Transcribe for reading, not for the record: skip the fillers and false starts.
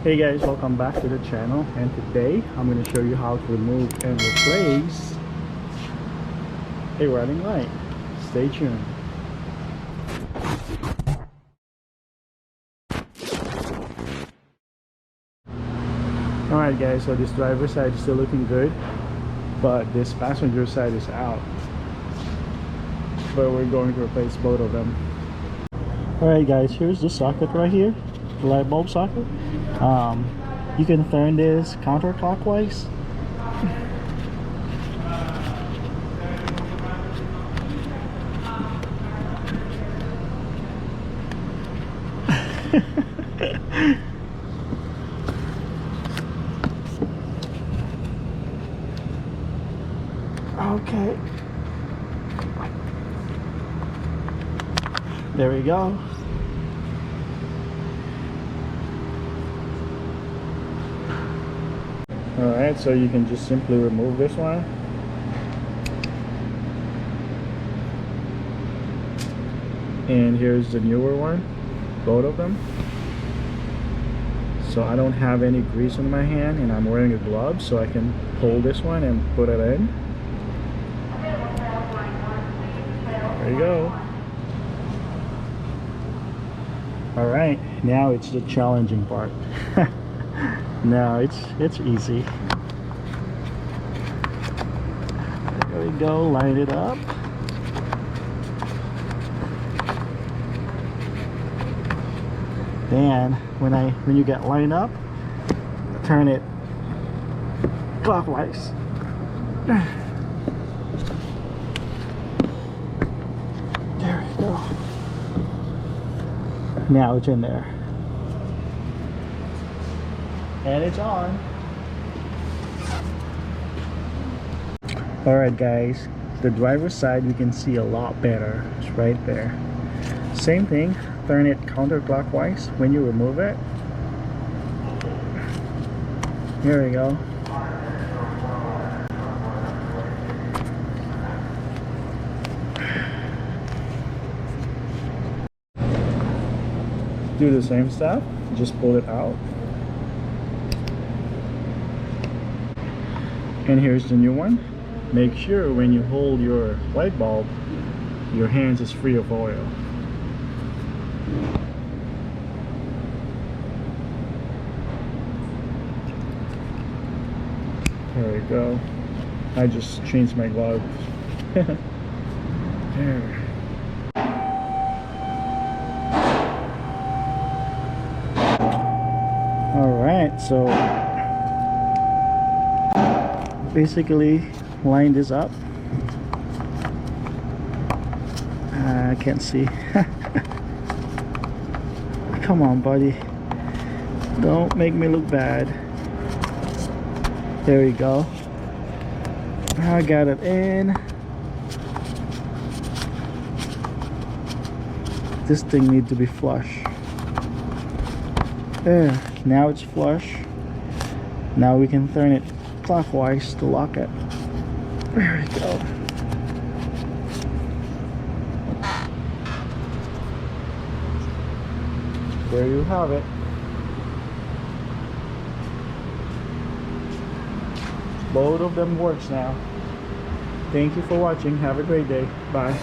Hey guys, welcome back to the channel, and today I'm going to show you how to remove and replace a running light. Stay tuned. Alright guys, so this driver's side is still looking good, but this passenger side is out. But we're going to replace both of them. Alright guys, here's the socket right here, the light bulb socket. You can turn this counterclockwise. Okay. There we go. Alright, so you can just simply remove this one. And here's the newer one, both of them. So I don't have any grease on my hand and I'm wearing a glove, so I can pull this one and put it in. There you go. Alright, now it's the challenging part. No, it's easy. There we go, line it up. Then when you get lined up, turn it clockwise. There we go. Now it's in there. And it's on. Alright guys, the driver's side we can see a lot better. It's right there. Same thing, turn it counterclockwise when you remove it. Here we go. Do the same stuff, just pull it out. And here's the new one. Make sure when you hold your light bulb, your hands is free of oil. There we go. I just changed my gloves. There. Alright, so basically line this up. I can't see. Come on buddy, don't make me look bad. There we go. I got it in. This thing needs to be flush. There, now it's flush. Now we can turn it clockwise to lock it. There we go. There you have it. Both of them works now. Thank you for watching. Have a great day. Bye.